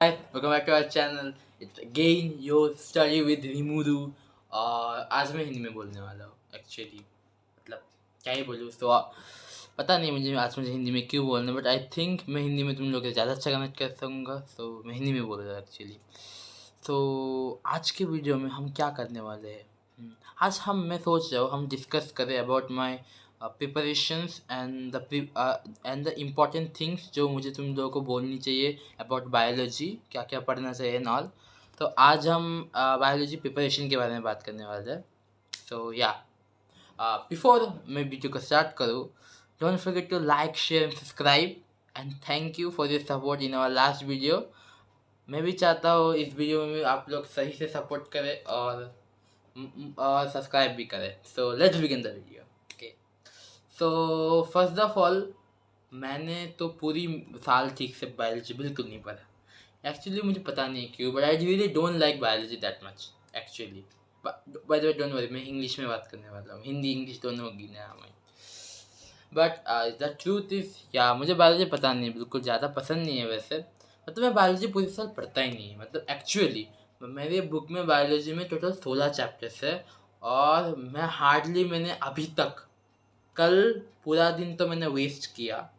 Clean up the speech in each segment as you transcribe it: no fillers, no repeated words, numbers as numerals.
Hi, welcome back to our channel. It's again your study with Rimuru. और आज मैं हिंदी में बोलने वाला हूँ एक्चुअली मतलब क्या ही बोलूँ तो पता नहीं मुझे हिंदी में क्यों बोलना बट आई थिंक मैं हिंदी में तुम लोग से ज़्यादा अच्छा कनेक्ट कर सकूँगा तो मैं हिंदी में बोल रहा हूँ एक्चुअली। तो आज के वीडियो में हम क्या करने वाले हैं। आज मैं सोच रहा हूँ हम डिस्कस करें about my preparations and the important things जो मुझे तुम लोगों को बोलनी चाहिए अबाउट बायोलॉजी, क्या क्या पढ़ना चाहिए एंड ऑल। तो आज हम बायोलॉजी प्रिपरेशन के बारे में बात करने वाले हैं। सो या बिफोर मैं वीडियो को स्टार्ट करूँ, don't forget to like share and subscribe and thank you for your support in our last video. मैं भी चाहता हूँ इस वीडियो में आप लोग सही से सपोर्ट करें और सब्सक्राइब भी करें। So let's begin the video. Okay, so first of all मैंने तो पूरी साल ठीक से बायोलॉजी बिल्कुल नहीं पढ़ा। एक्चुअली मुझे पता नहीं क्यों but I really don't like biology that much actually. By the way don't worry, मैं इंग्लिश में बात करने वाला हूँ, हिंदी इंग्लिश दोनों होगी ना हमारी। बट द ट्रूथ इज़ या मुझे बायोलॉजी पता नहीं, बिल्कुल ज़्यादा पसंद नहीं है वैसे। मतलब मैं बायोलॉजी पूरी साल पढ़ता ही नहीं है मतलब एक्चुअली। मेरे बुक में बायोलॉजी में टोटल 16 चैप्टर्स है और मैंने अभी तक, कल पूरा दिन तो मैंने वेस्ट किया।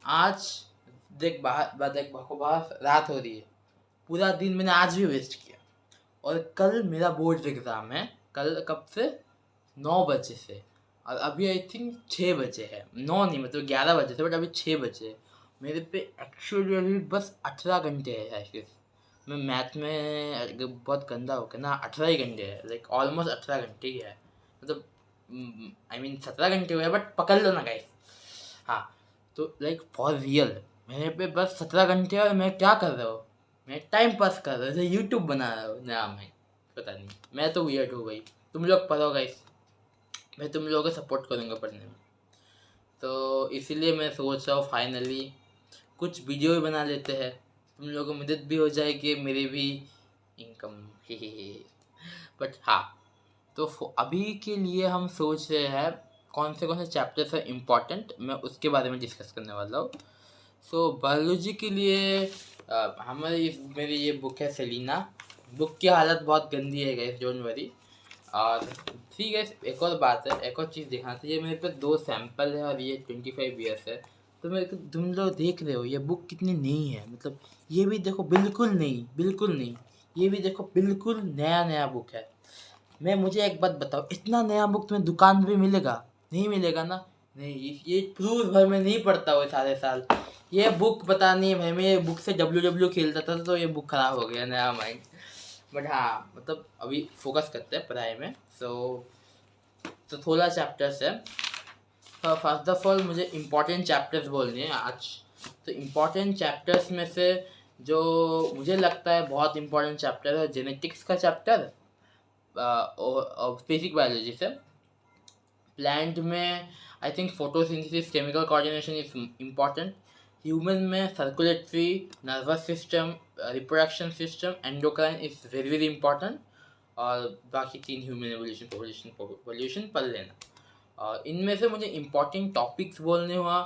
आज बाहर रात हो रही है, पूरा दिन मैंने आज भी वेस्ट किया। और कल मेरा बोर्ड एग्ज़ाम है, कल कब से, 9 बजे से। और अभी आई थिंक 6 बजे है, 9 नहीं मतलब 11 बजे से, बट अभी 6 बजे है। मेरे पे एक्चुअली अभी बस 18 घंटे है शायद। मैं मैथ में बहुत गंदा हो गया ना, 18 ही घंटे है, लाइक ऑलमोस्ट 18 घंटे ही है। मतलब आई मीन 17 घंटे हुए बट पकड़ लो ना गाइस। हाँ, तो लाइक फॉर रियल मेरे पे बस 17 घंटे और मैं क्या कर रहा हूँ, मैं टाइम पास कर रहा हूँ, यूट्यूब बना रहा हूँ ना। मैं पता नहीं, मैं तो वियर्ड हो गई। तुम लोग पढ़ो गाइस, मैं तुम लोगों को सपोर्ट करूँगा पढ़ने में। तो इसीलिए मैं सोच रहा हूँ फाइनली कुछ वीडियो भी बना लेते हैं, तुम लोगों को मदद भी हो जाएगी, मेरी भी इनकम। बट हाँ, तो अभी के लिए हम सोच रहे हैं कौन से चैप्टर्स है इम्पॉर्टेंट, मैं उसके बारे में डिस्कस करने वाला हूँ। सो बायोलॉजी के लिए मेरी ये बुक है सेलिना। बुक की हालत बहुत गंदी है गाइस, डोंट वरी। और ठीक है, एक और बात है, एक और चीज़ दिखाना था, ये मेरे पे 2 सैंपल है और ये 25 ईयर्स है। तो मेरे को तुम लोग देख रहे हो ये बुक कितनी नई है, मतलब ये भी देखो बिल्कुल नई, बिल्कुल नई। ये भी देखो बिल्कुल नया नया बुक है। मुझे एक बात बताओ, इतना नया बुक तुम्हें दुकान पे मिलेगा? नहीं मिलेगा ना। नहीं, ये प्रूफ भाई मैं नहीं पढ़ता हुआ सारे साल। ये बुक पता नहीं भाई, मैं ये बुक से डब्ल्यू खेलता था तो ये बुक खराब हो गया, नया माइंड। बट हाँ मतलब अभी फोकस करते हैं पढ़ाई में। तो 16 चैप्टर्स है। फर्स्ट ऑफ ऑल मुझे इम्पोर्टेंट चैप्टर्स बोलने हैं आज। तो इम्पोर्टेंट चैप्टर्स में से जो मुझे लगता है बहुत इम्पोर्टेंट चैप्टर है जेनेटिक्स का चैप्टर, और बेसिक बायोलॉजी से। प्लांट में I think photosynthesis, chemical coordination is important. Human में circulatory, nervous system, reproduction system, endocrine is very very important. और बाकी 3 ह्यूमन एवोल्यूशन, पॉपुलेशन पढ़ लेना। और इनमें से मुझे इम्पॉर्टेंट टॉपिक्स बोलने हुआ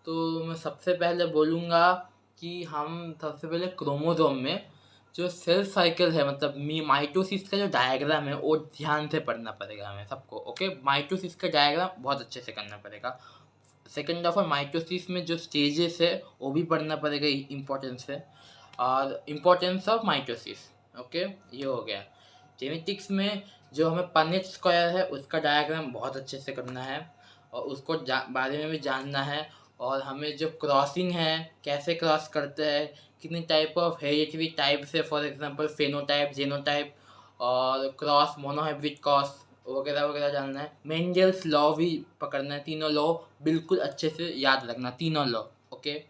तो मैं सबसे पहले बोलूँगा कि हम सबसे पहले क्रोमोसोम में जो सेल साइकिल है, मतलब माइटोसिस का जो डायग्राम है वो ध्यान से पढ़ना पड़ेगा हमें सबको। ओके, माइटोसिस का डायग्राम बहुत अच्छे से करना पड़ेगा। सेकेंड ऑफ ऑल माइटोसिस में जो स्टेजेस है वो भी पढ़ना पड़ेगा, इम्पोर्टेंस है। और इम्पोर्टेंस ऑफ माइटोसिस, ओके ये हो गया। जेनेटिक्स में जो हमें पनेट स्क्वायर है उसका डायग्राम बहुत अच्छे से करना है और उसको बारे में भी जानना है। और हमें जो क्रॉसिंग है, कैसे क्रॉस करते हैं, कितनी टाइप ऑफ हेरिडिटरी टाइप्स है, फॉर एग्जांपल फेनोटाइप, जेनोटाइप और क्रॉस, मोनोहाइब्रिड क्रॉस वगैरह वगैरह जानना है। मेंडल्स लॉ भी पकड़ना है, तीनों लॉ बिल्कुल अच्छे से याद रखना, तीनों लॉ। ओके,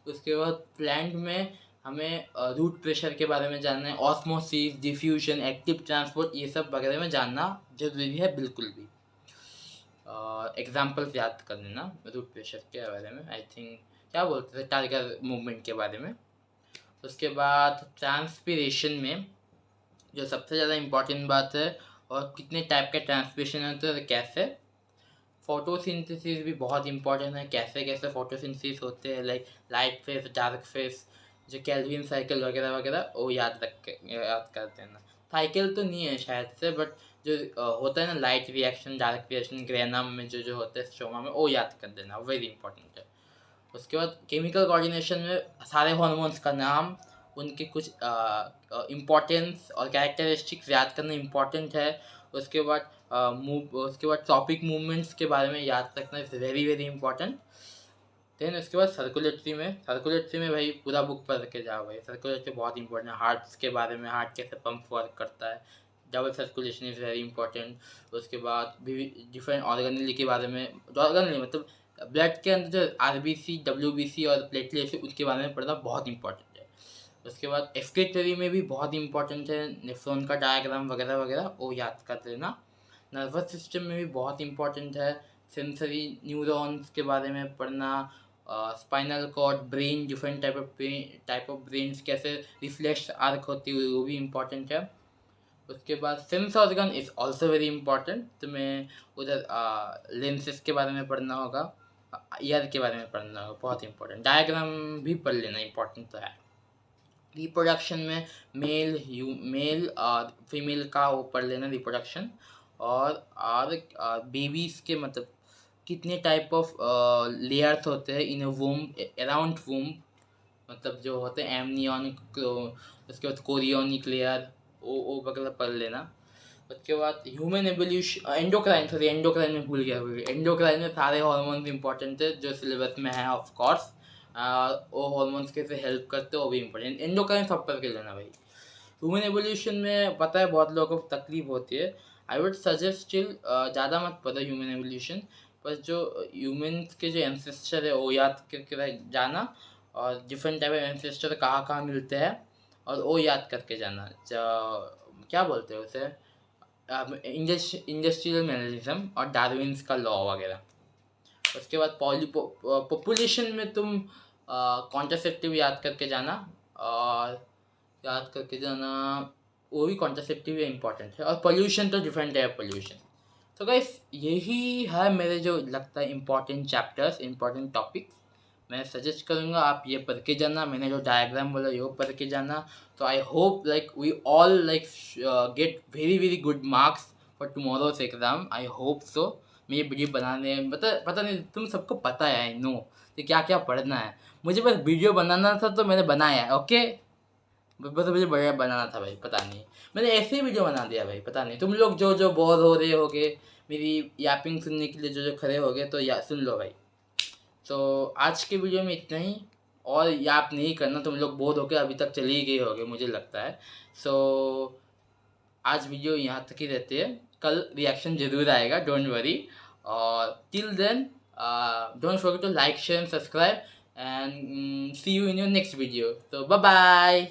उसके बाद प्लांट में हमें रूट प्रेशर के बारे में जानना है, ऑस्मोसिस, डिफ्यूजन, एक्टिव ट्रांसपोर्ट, ये सब वगैरह में जानना जरूरी है बिल्कुल भी। एग्जाम्पल्स याद कर लेना रूट प्रेशर के बारे में, आई थिंक क्या बोलते थे, टारगेट मूवमेंट के बारे में। उसके बाद ट्रांसपीरेशन में जो सबसे ज़्यादा इम्पॉर्टेंट बात है, और कितने टाइप के ट्रांसपीरेशन होते हैं, कैसे फोटोसिंथेसिस भी बहुत इंपॉर्टेंट है, कैसे कैसे फोटोसिंथेसिस होते हैं, like light face, dark face, जो केल्विन साइकिल वगैरह वगैरह वो याद कर देना। साइकिल तो नहीं है शायद से, बट जो होता है ना light reaction, dark reaction, granum में जो जो होते हैं स्ट्रोमा में, वो याद कर देना, वेरी इंपॉर्टेंट है। उसके बाद केमिकल कोऑर्डिनेशन में सारे हार्मोन्स का नाम, उनके कुछ इम्पोर्टेंस और कैरेक्टरिस्टिक्स याद करना इम्पॉर्टेंट है। उसके बाद टॉपिक मूवमेंट्स के बारे में याद रखना is very very important. Then उसके बाद सर्कुलेटरी में भाई पूरा बुक पढ़ के जाओ भाई। सर्कुलेटरी बहुत इंपॉर्टेंट है, हार्ट्स के बारे में, हार्ट कैसे पंप वर्क करता है, double circulation is very important. उसके बाद भी डिफरेंट ऑर्गेनली के बारे में, ऑर्गेनली मतलब ब्लड के अंदर जो आरबीसी, डब्ल्यूबीसी और प्लेटलेट्स उसके बारे में पढ़ना बहुत इंपॉर्टेंट है। उसके बाद एक्सक्रीटरी में भी बहुत इंपॉर्टेंट है, नेफ्रॉन का डायग्राम वगैरह वगैरह वो याद कर लेना। नर्वस सिस्टम में भी बहुत इंपॉर्टेंट है, सेंसरी न्यूरॉन्स के बारे में पढ़ना, spinal cord, brain, different type of brains कैसे रिफ्लेक्स आर्क होती है वो भी इम्पॉर्टेंट है। उसके बाद sense organ is also very important. तुम्हें उधर लेंसेज के बारे में पढ़ना होगा, ईयर के बारे में पढ़ना होगा, बहुत इंपॉर्टेंट। डायग्राम भी पढ़ लेना, इंपॉर्टेंट तो है। रिप्रोडक्शन में मेल और फीमेल का वो पढ़ लेना रिप्रोडक्शन, और बेबीज़ के मतलब कितने टाइप ऑफ लेयर्स होते हैं इन वूम, अराउंड वूम, मतलब जो होते हैं एमनियोनिक, उसके बाद कोरियोनिक लेयर, वो वगैरह पढ़ लेना। उसके बाद ह्यूमन एवोल्यूशन, एंडोक्राइन में भूल गया। एंडोक्राइन में सारे हार्मोन्स इंपॉर्टेंट है जो सिलेबस में है ऑफ कोर्स। वो हार्मोन्स कैसे हेल्प करते हैं वो भी इंपॉर्टेंट, एंडोक्राइन सब करके लेना भाई। ह्यूमन एवोल्यूशन में पता है बहुत लोगों को तकलीफ होती है, आई वुड सजेस्ट स्टिल ज़्यादा मत पता ह्यूमन एवोल्यूशन, पर जो ह्यूमन्स के जो एंसेस्टर है वो याद करके जाना, और डिफरेंट टाइप ऑफ एंसेस्टर कहाँ कहाँ मिलते हैं और वो याद करके जाना। क्या बोलते हैं उसे, इंडस्ट्रियल मैनरिज्म और डार्विन्स का लॉ वगैरह। उसके बाद पॉपुलेशन में तुम कॉन्ट्रासेप्टिव याद करके जाना, और याद करके जाना वो भी कॉन्ट्रासेप्टिव इंपॉर्टेंट है। और पोल्यूशन तो डिफरेंट है पोल्यूशन। तो गाइस यही है मेरे जो लगता है इंपॉर्टेंट चैप्टर्स, इंपॉर्टेंट टॉपिक्स। मैं सजेस्ट करूँगा आप ये पढ़ के जाना, मैंने जो डायग्राम बोला ये पढ़ के जाना। तो I hope like we all like get very very good marks for tomorrow's exam, I hope so. मैं ये वीडियो बनाने पता नहीं तुम सबको पता है, आई नो कि क्या क्या पढ़ना है, मुझे बस वीडियो बनाना था तो मैंने बनाया है, ओके। बस मुझे बढ़िया बनाना था भाई, पता नहीं मैंने ऐसे ही वीडियो बना दिया भाई, पता नहीं तुम लोग जो जो बोर हो रहे होगे मेरी यापिंग सुनने के लिए, जो जो खड़े हो गए तो सुन लो भाई। तो आज के वीडियो में इतना ही, और याप नहीं करना, तुम लोग बोर होके अभी तक चले ही गए होगे मुझे लगता है। सो आज वीडियो यहाँ तक ही रहती है, कल रिएक्शन जरूर आएगा, डोंट वरी। और till then don't forget to like, share and subscribe, and see you in your next video. तो बाय बाय।